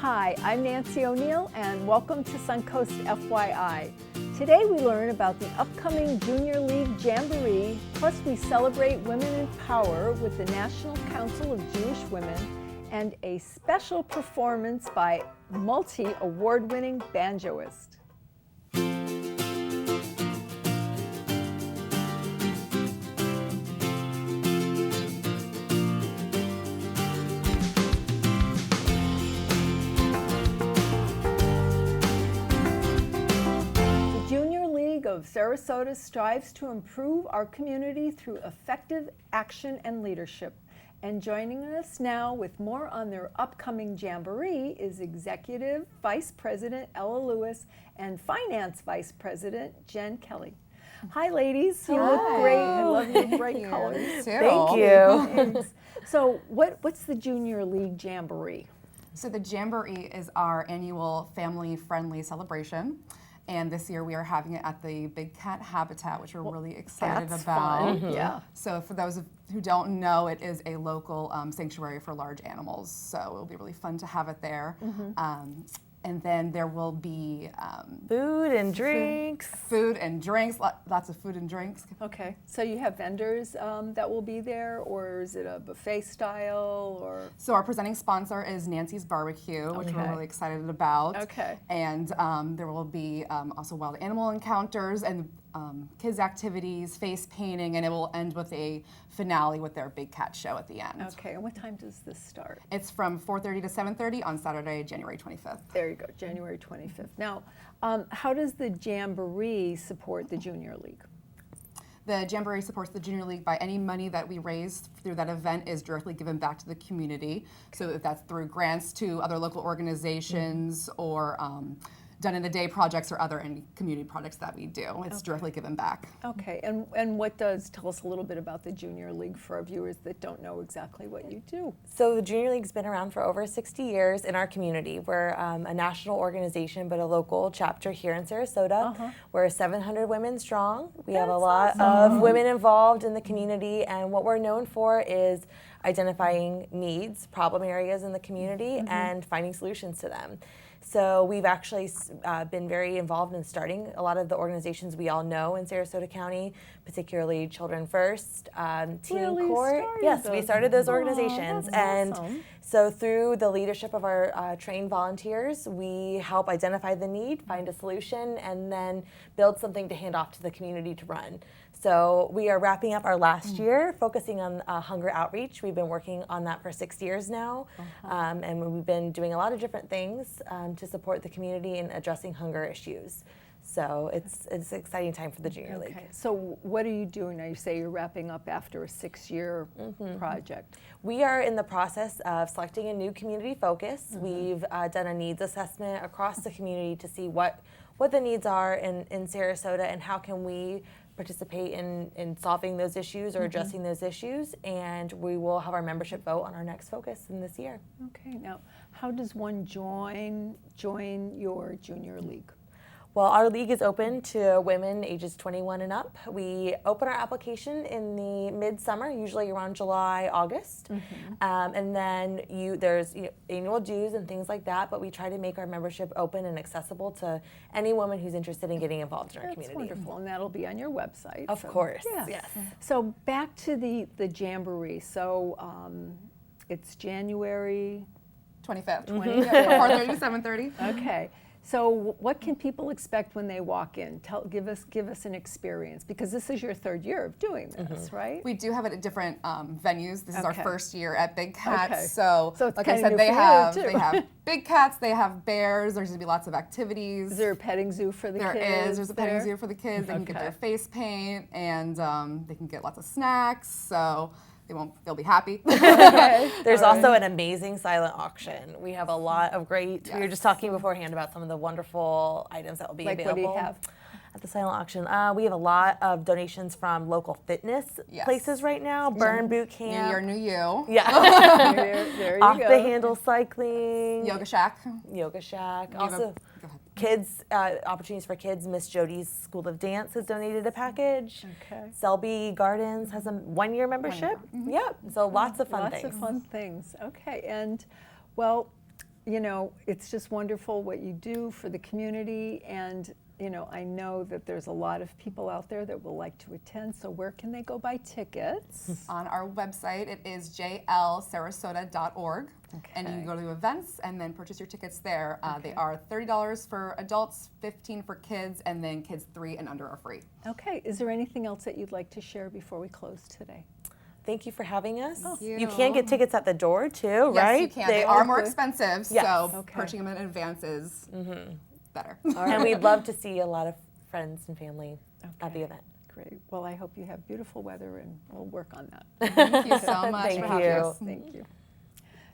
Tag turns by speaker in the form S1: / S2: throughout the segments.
S1: Hi, I'm Nancy O'Neill and welcome to Suncoast FYI. Today we learn about the upcoming Junior League Jamboree, plus we celebrate women in power with the National Council of Jewish Women and a special performance by multi-award-winning banjoist. Of Sarasota strives to improve our community through effective action and leadership. And joining us now with more on their upcoming Jamboree is Executive Vice President Ella Lewis and Finance Vice President Jen Kelly. Hi, ladies. You look great. I love your bright colors.
S2: Thank you.
S1: So what's the Junior League Jamboree?
S2: So the Jamboree is our annual family-friendly celebration. And this year we are having it at the Big Cat Habitat, which we're really excited about.
S1: Fun. Yeah.
S2: So for those who don't know, it is a local sanctuary for large animals. So it'll be really fun to have it there. And then there will be
S3: food and drinks.
S2: Lots of food and drinks.
S1: Okay, so you have vendors that will be there, or is it a buffet style, or?
S2: So our presenting sponsor is Nancy's Barbecue, which we're really excited about.
S1: Okay.
S2: And there will be also wild animal encounters and kids activities, face painting, and it will end with a finale with their Big Cat show at the end.
S1: Okay, and what time does this start?
S2: It's from 4:30 to 7:30 on Saturday, January 25th.
S1: There you go, January 25th. Now, how does the Jamboree support the Junior League?
S2: The Jamboree supports the Junior League by any money that we raise through that event is directly given back to the community. So if that's through grants to other local organizations or done in the day projects or other community projects that we do. It's directly given back.
S1: Okay, and tell us a little bit about the Junior League for our viewers that don't know exactly what you do.
S3: So the Junior League's been around for over 60 years in our community. We're a national organization, but a local chapter here in Sarasota. We're 700 women strong. We have a lot of women involved in the community, and what we're known for is identifying needs, problem areas in the community, and finding solutions to them. So we've actually been very involved in starting a lot of the organizations we all know in Sarasota County, particularly Children First, Teen Court. Yes, we started those organizations. And so through the leadership of our trained volunteers, we help identify the need, find a solution, and then build something to hand off to the community to run. So we are wrapping up our last year, focusing on hunger outreach. We've been working on that for 6 years now, and we've been doing a lot of different things to support the community in addressing hunger issues. So it's an exciting time for the Junior League.
S1: So what are you doing now? You say you're wrapping up after a 6-year project.
S3: We are in the process of selecting a new community focus. We've done a needs assessment across the community to see what the needs are in Sarasota and how can we participate in solving those issues or addressing those issues, and we will have our membership vote on our next focus in this year.
S1: Okay, now how does one join your Junior League?
S3: Well, our league is open to women ages 21 and up. We open our application in the midsummer, usually around July, August. And then there's annual dues and things like that, but we try to make our membership open and accessible to any woman who's interested in getting involved in our community.
S1: That's wonderful, and that'll be on your website.
S3: Of course,
S1: yes. So back to the Jamboree. So it's January
S2: 25th, 4:30 to 7:30.
S1: Okay. So what can people expect when they walk in? Give us an experience, because this is your 3rd year of doing this, right?
S2: We do have it at different venues. This is our first year at Big Cats.
S1: Okay.
S2: So like I said, they have big cats, they have bears. There's going to be lots of activities.
S1: Is there a petting zoo for the kids?
S2: There is. There's a petting zoo for the kids. They can get their face paint, and they can get lots of snacks. So they'll be happy.
S3: There's also an amazing silent auction. We have a lot of great, we were just talking beforehand about some of the wonderful items that will be available.
S1: What do you have?
S3: At the silent auction, we have a lot of donations from local fitness places right now. Burn Boot Camp.
S2: New Year, New You.
S3: Yeah.
S1: there you
S3: Off
S1: go.
S3: the Handle Cycling.
S2: Yoga Shack.
S3: Also, kids, opportunities for kids. Miss Jody's School of Dance has donated a package. Selby Gardens has a 1-year membership. So lots of fun things.
S1: Okay, and well, you know, it's just wonderful what you do for the community, and you know, I know that there's a lot of people out there that will like to attend, so where can they go buy tickets?
S2: On our website, it is jlsarasota.org, and you can go to events and then purchase your tickets there. They are $30 for adults, $15 for kids, and then kids 3 and under are free.
S1: Okay, is there anything else that you'd like to share before we close today?
S3: Thank you for having us.
S2: You
S3: can get tickets at the door too,
S2: Yes,
S3: right?
S2: you can. They are more expensive,
S3: Yes.
S2: so
S1: Okay.
S2: purchasing them in advance is better.
S3: And we'd love to see a lot of friends and family at the event.
S1: Great. Well, I hope you have beautiful weather, and we'll work on that.
S2: Thank you so much
S3: Thank
S2: for having
S3: you.
S2: us.
S1: Thank you.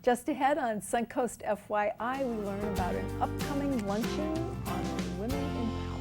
S1: Just ahead on Suncoast FYI, we learn about an upcoming luncheon on women in power.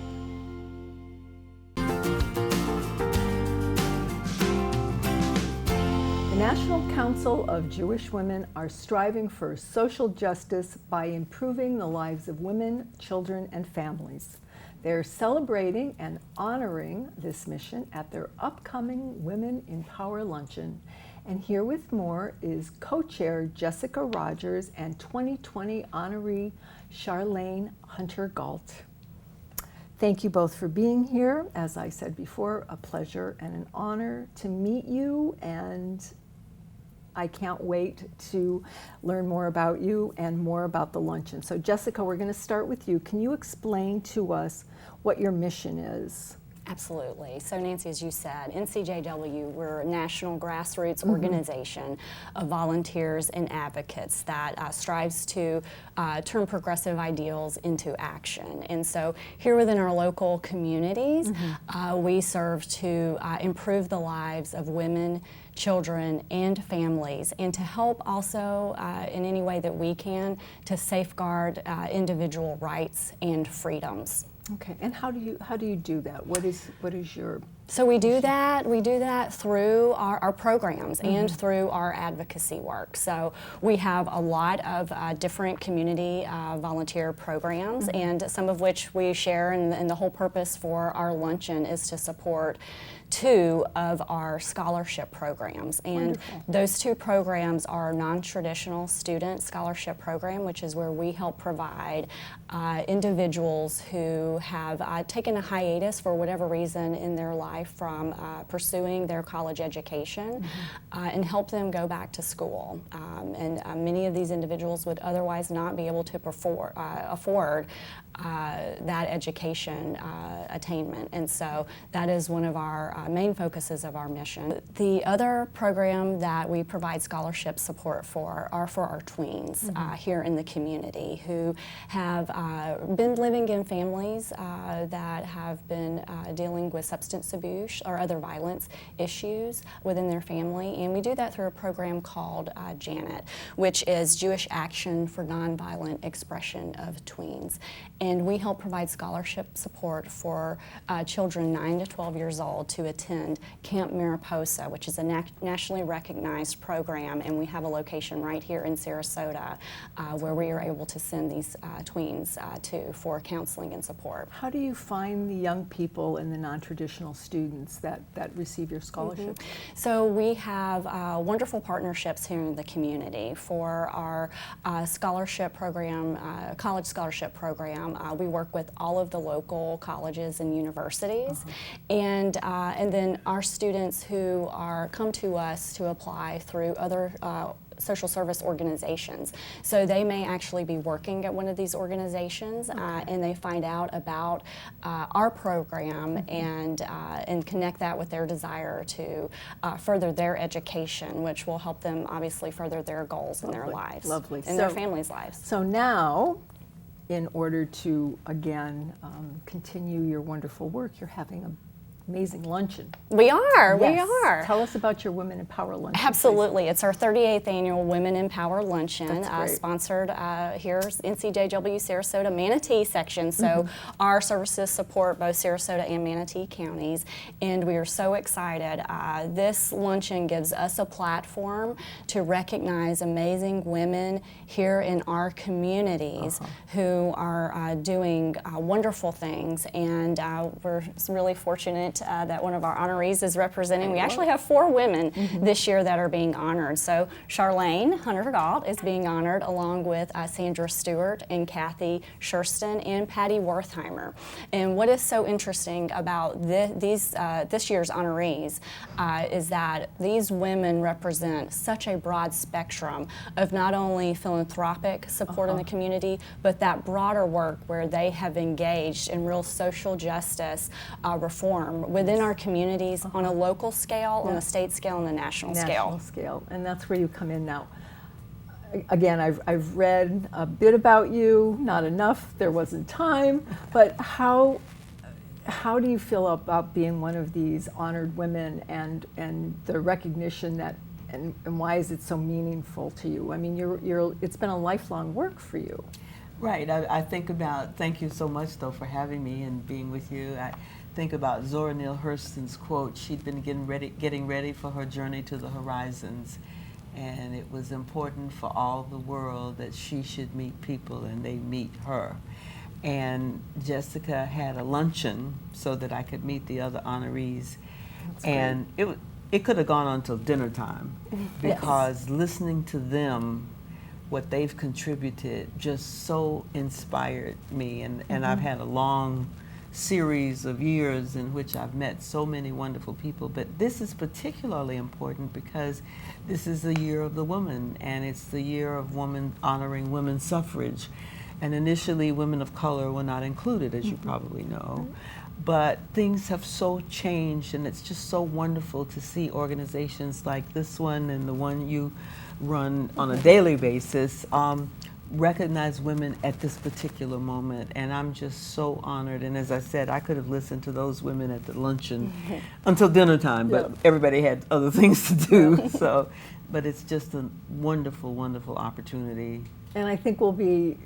S1: The National Council of Jewish Women are striving for social justice by improving the lives of women, children, and families. They're celebrating and honoring this mission at their upcoming Women in Power Luncheon. And here with more is co-chair Jessica Rogers and 2020 honoree Charlene Hunter-Galt. Thank you both for being here. As I said before, a pleasure and an honor to meet you, and I can't wait to learn more about you and more about the luncheon. So Jessica, we're going to start with you. Can you explain to us what your mission is?
S4: Absolutely. So Nancy, as you said, NCJW, we're a national grassroots organization of volunteers and advocates that strives to turn progressive ideals into action. And so here within our local communities, we serve to improve the lives of women, children, and families, and to help also in any way that we can to safeguard individual rights and freedoms.
S1: Okay, and how do you do that? What is your?
S4: So we do that through our programs and through our advocacy work. So we have a lot of different community volunteer programs, and some of which we share, and the whole purpose for our luncheon is to support 2 of our scholarship programs. And those 2 programs are non-traditional student scholarship program, which is where we help provide individuals who have taken a hiatus for whatever reason in their life from pursuing their college education and help them go back to school. And many of these individuals would otherwise not be able to afford that education attainment. And so that is one of our main focuses of our mission. The other program that we provide scholarship support for are for our tweens here in the community who have been living in families that have been dealing with substance abuse or other violence issues within their family. And we do that through a program called JANET, which is Jewish Action for Nonviolent Expression of Tweens. And we help provide scholarship support for children 9 to 12 years old to attend Camp Mariposa, which is a nationally recognized program, and we have a location right here in Sarasota where we are able to send these tweens to for counseling and support.
S1: How do you find the young people and the non-traditional students that receive your scholarship?
S4: So we have wonderful partnerships here in the community. For our scholarship program, college scholarship program, we work with all of the local colleges and universities, and then our students who come to us to apply through other social service organizations. So they may actually be working at one of these organizations and they find out about our program and connect that with their desire to further their education, which will help them obviously further their goals in their lives.
S1: Lovely.
S4: And their families' lives.
S1: So now, in order to, again, continue your wonderful work, you're having an amazing luncheon.
S4: We are.
S1: Yes. Tell us about your Women in Power luncheon.
S4: Absolutely. It's our 38th annual Women in Power Luncheon,
S1: That's great.
S4: sponsored here's NCJW Sarasota Manatee section. So our services support both Sarasota and Manatee counties, and we are so excited. This luncheon gives us a platform to recognize amazing women here in our communities who are doing wonderful things, and we're really fortunate that one of our honorees is representing. We actually have 4 women this year that are being honored. So Charlene Hunter-Galt is being honored along with Sandra Stewart and Kathy Schurston and Patty Wertheimer. And what is so interesting about this year's honorees is that these women represent such a broad spectrum of not only philanthropic support in the community, but that broader work where they have engaged in real social justice reform within our communities on a local scale, on a state scale, and a national scale.
S1: And that's where you come in now. Again, I've read a bit about you, not enough, there wasn't time, but how do you feel about being one of these honored women and the recognition that, and why is it so meaningful to you? I mean, it's been a lifelong work for you.
S5: Right. I think about, thank you so much though for having me and being with you. I think about Zora Neale Hurston's quote. She'd been getting ready for her journey to the horizons, and it was important for all the world that she should meet people and they meet her. And Jessica had a luncheon so that I could meet the other honorees. That's and it could have gone on till dinner time because listening to them, what they've contributed just so inspired me. And I've had a long series of years in which I've met so many wonderful people, but this is particularly important because this is the year of the woman, and it's the year of honoring women's suffrage. And initially women of color were not included, as you probably know. But things have so changed, and it's just so wonderful to see organizations like this one and the one you run on a daily basis recognize women at this particular moment, and I'm just so honored. And as I said, I could have listened to those women at the luncheon until dinner time, but everybody had other things to do. So, but it's just a wonderful, wonderful opportunity.
S1: And I think we'll be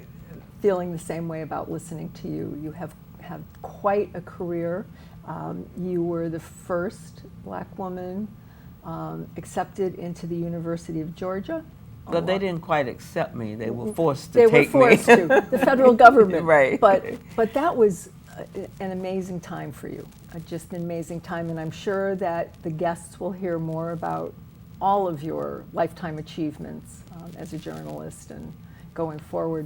S1: feeling the same way about listening to you. You have quite a career. You were the first Black woman accepted into the University of Georgia.
S5: But they didn't quite accept me. They were forced to take me.
S1: They were forced to, the federal government.
S5: Right.
S1: But that was an amazing time for you, just an amazing time. And I'm sure that the guests will hear more about all of your lifetime achievements as a journalist and going forward.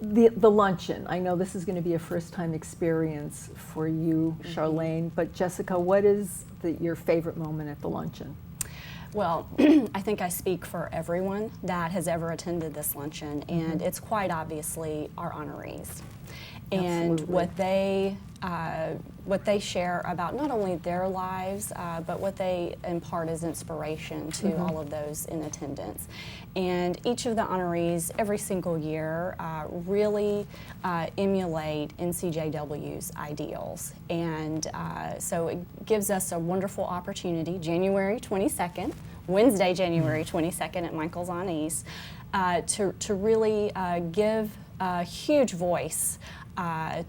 S1: The luncheon, I know this is going to be a first-time experience for you, Charlene, but Jessica, what is your favorite moment at the luncheon?
S4: Well, I think I speak for everyone that has ever attended this luncheon, and it's quite obviously our honorees. And what they share about not only their lives, but what they impart as inspiration to all of those in attendance. And each of the honorees, every single year, really emulate NCJW's ideals. And so it gives us a wonderful opportunity, January 22nd, Wednesday, January 22nd at Michael's on East, to really give a huge voice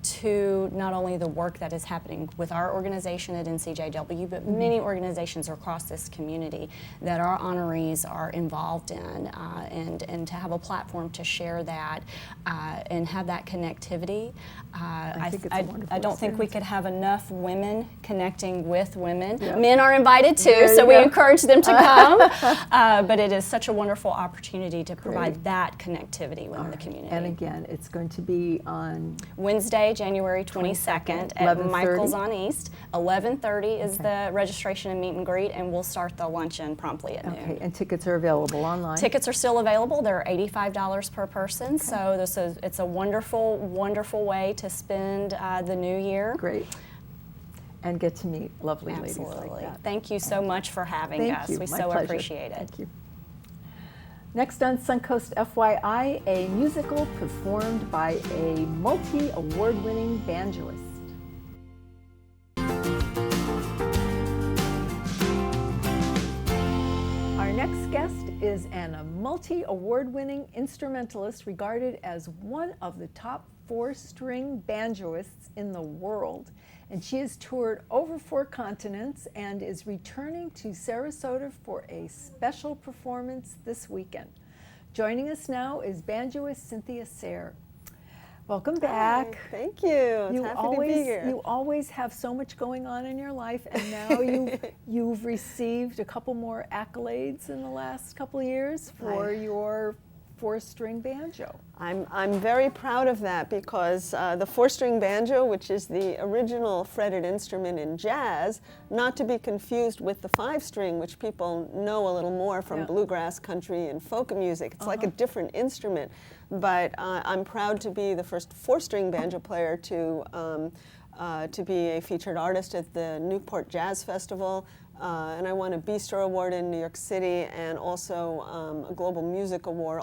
S4: to not only the work that is happening with our organization at NCJW, but many organizations across this community that our honorees are involved in, and to have a platform to share that and have that connectivity. I don't think we could have enough women connecting with women. Yep. Men are invited too, so we encourage them to come. But it is such a wonderful opportunity to provide that connectivity within the community.
S1: And again, it's going to be on
S4: Wednesday, January 22nd at Michael's on East. 11:30 is the registration and meet and greet, and we'll start the luncheon promptly at noon.
S1: Okay, and tickets are available online?
S4: Tickets are still available. They're $85 per person, so it's a wonderful, wonderful way to spend the new year.
S1: Great. And get to meet lovely ladies like that.
S4: Thank you so much for having us. We so appreciate it.
S1: Thank you. Next on Suncoast FYI, a musical performed by a multi-award-winning banjoist. Our next guest is a multi-award-winning instrumentalist regarded as one of the top 4-string banjoists in the world. And she has toured over 4 continents and is returning to Sarasota for a special performance this weekend. Joining us now is banjoist Cynthia Sarah. Welcome back.
S6: Hi, thank you. It's happy to be here.
S1: You always have so much going on in your life, and now you've received a couple more accolades in the last couple of years for your 4-string banjo.
S6: I'm very proud of that because the 4-string banjo, which is the original fretted instrument in jazz, not to be confused with the 5-string, which people know a little more from bluegrass, country, and folk music. It's like a different instrument. But I'm proud to be the first 4-string banjo player to be a featured artist at the Newport Jazz Festival. And I won a Bistro Award in New York City and also a Global Music Award.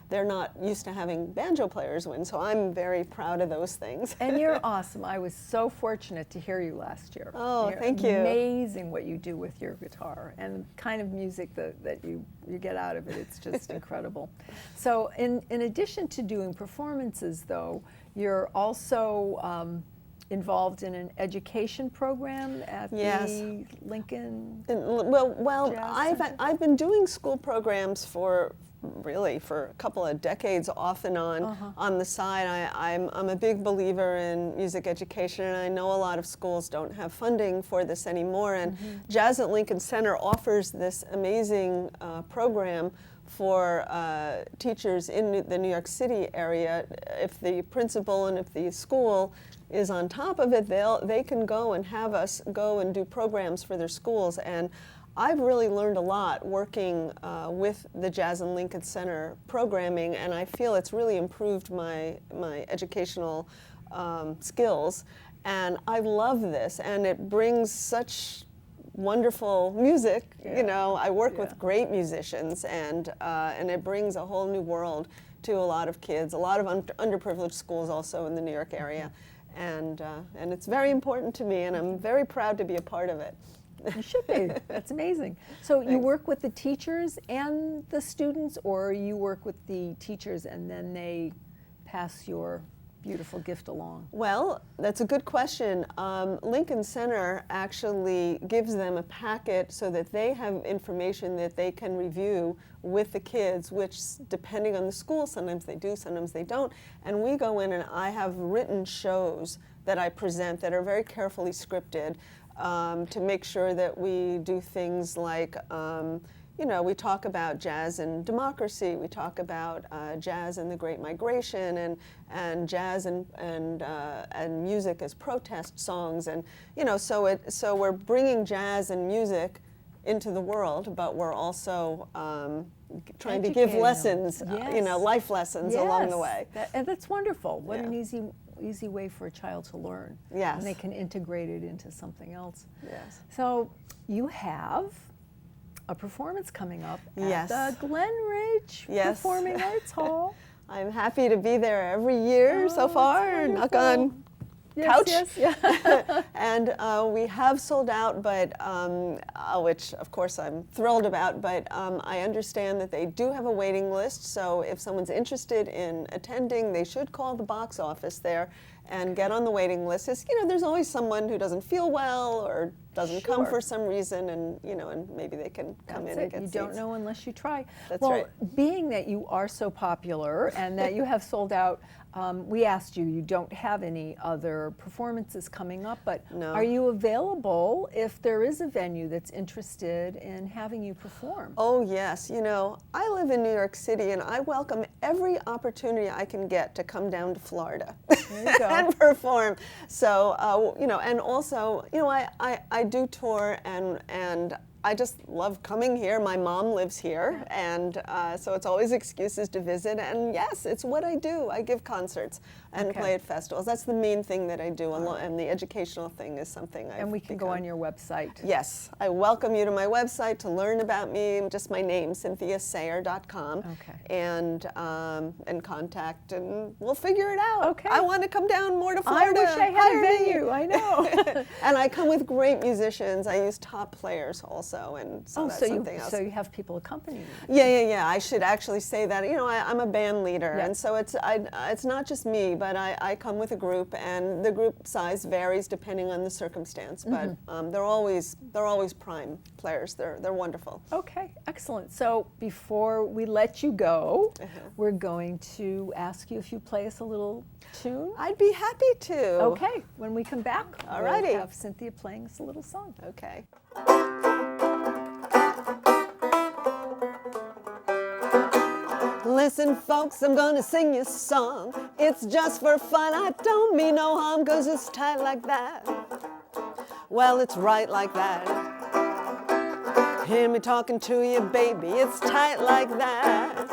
S6: They're not used to having banjo players win, so I'm very proud of those things.
S1: And you're awesome. I was so fortunate to hear you last year.
S6: Oh, thank you.
S1: Amazing what you do with your guitar and the kind of music that you get out of it. It's just incredible. So in addition to doing performances, though, you're also involved in an education program at the Lincoln.
S6: Well,
S1: Jazz Center?
S6: I've been doing school programs for a couple of decades off and on the side. I'm a big believer in music education, and I know a lot of schools don't have funding for this anymore, and Jazz at Lincoln Center offers this amazing program for teachers in the New York City area. If the principal and if the school is on top of it, they can go and have us go and do programs for their schools. And I've really learned a lot working with the Jazz and Lincoln Center programming, and I feel it's really improved my educational skills. And I love this, and it brings such wonderful music. You know, I work with great musicians, and it brings a whole new world to a lot of kids, a lot of underprivileged schools also in the New York area. And it's very important to me, and I'm very proud to be a part of it.
S1: You should be. That's amazing. So you work with the teachers and the students, or you work with the teachers and then they pass your beautiful gift along?
S6: Well, that's a good question. Lincoln Center actually gives them a packet so that they have information that they can review with the kids, which depending on the school, sometimes they do, sometimes they don't. And we go in and I have written shows that I present that are very carefully scripted to make sure that we do things like you know, we talk about jazz and democracy. We talk about jazz and the Great Migration, and jazz and music as protest songs, and you know, so we're bringing jazz and music into the world, but we're also trying to give lessons, you know, life lessons along the way.
S1: And that's wonderful. What an easy way for a child to learn.
S6: Yes.
S1: And they can integrate it into something else.
S6: Yes.
S1: So you have a performance coming up at
S6: Yes.
S1: the Glen Ridge Performing Arts Hall.
S6: I'm happy to be there every year so far. Knock on couch. And we have sold out, but which of course I'm thrilled about, but I understand that they do have a waiting list, so if someone's interested in attending, they should call the box office there and get on the waiting list. It's, you know, there's always someone who doesn't feel well or doesn't come for some reason, and you know, and maybe they can come in and get seats.
S1: You don't know unless you try.
S6: That's
S1: well,
S6: right.
S1: Being that you are so popular and that you have sold out, we asked you, you don't have any other performances coming up, but are you available if there is a venue that's interested in having you perform?
S6: Oh yes, you know, I live in New York City and I welcome every opportunity I can get to come down to Florida and perform. So, you know, and also, you know, I do tour and I just love coming here. My mom lives here, and so it's always excuses to visit. And yes, it's what I do. I give concerts and play at festivals. That's the main thing that I do, and the educational thing is something I've
S1: And we can go on your website.
S6: Yes, I welcome you to my website to learn about me. Just my name, CynthiaSarah.com, and contact, and we'll figure it out.
S1: Okay.
S6: I want to come down more to Florida.
S1: I wish I had a venue. I know.
S6: And I come with great musicians. I use top players also. also, and so
S1: Oh,
S6: that's
S1: so
S6: something else.
S1: so you have people accompanying you.
S6: Yeah. I should actually say that. You know, I'm a band leader,
S1: Yeah.
S6: and so it's not just me, but I come with a group, and the group size varies depending on the circumstance. But they're always prime players. They're wonderful.
S1: Okay, excellent. So before we let you go, we're going to ask you if you play us a little tune.
S6: I'd be happy to.
S1: Okay, when we come back,
S6: Alrighty.
S1: we'll have Cynthia playing us a little song.
S6: Okay. Listen, folks, I'm gonna sing you a song. It's just for fun, I don't mean no harm, 'cause it's tight like that. Well, it's right like that. Hear me talking to you, baby, it's tight like that.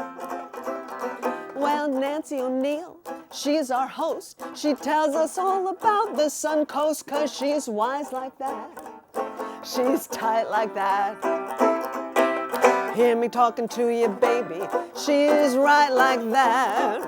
S6: Well, Nancy O'Neill, she's our host. She tells us all about the Suncoast, 'cause she's wise like that. She's tight like that. Hear me talking to you, baby, she's right like that.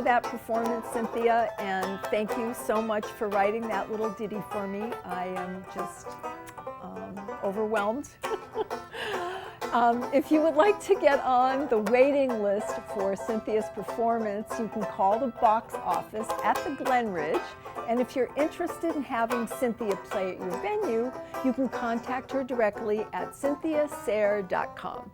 S1: That performance, Cynthia, and thank you so much for writing that little ditty for me. I am just overwhelmed. If you would like to get on the waiting list for Cynthia's performance, you can call the box office at the Glen Ridge, and if you're interested in having Cynthia play at your venue, you can contact her directly at cynthiasarah.com.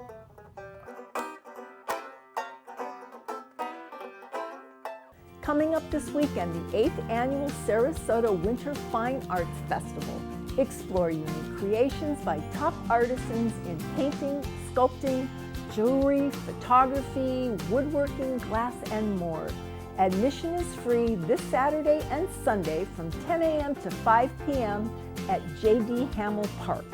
S1: Coming up this weekend, the 8th Annual Sarasota Winter Fine Arts Festival. Explore unique creations by top artisans in painting, sculpting, jewelry, photography, woodworking, glass, and more. Admission is free this Saturday and Sunday from 10 a.m. to 5 p.m. at J.D. Hamill Park.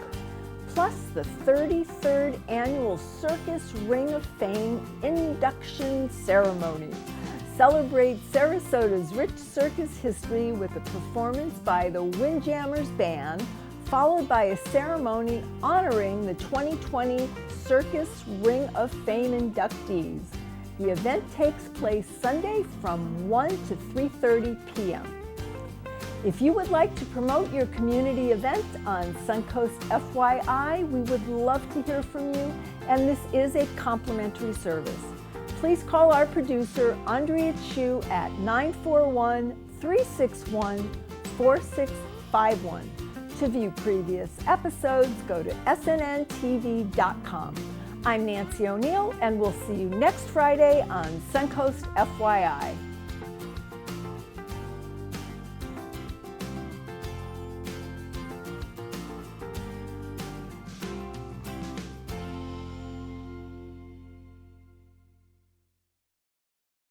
S1: Plus the 33rd Annual Circus Ring of Fame induction ceremony. Celebrate Sarasota's rich circus history with a performance by the Windjammers Band, followed by a ceremony honoring the 2020 Circus Ring of Fame inductees. The event takes place Sunday from 1 to 3:30 p.m. If you would like to promote your community event on Suncoast FYI, we would love to hear from you, and this is a complimentary service. Please call our producer, Andrea Chu, at 941-361-4651. To view previous episodes, go to snnTV.com. I'm Nancy O'Neill, and we'll see you next Friday on Suncoast FYI.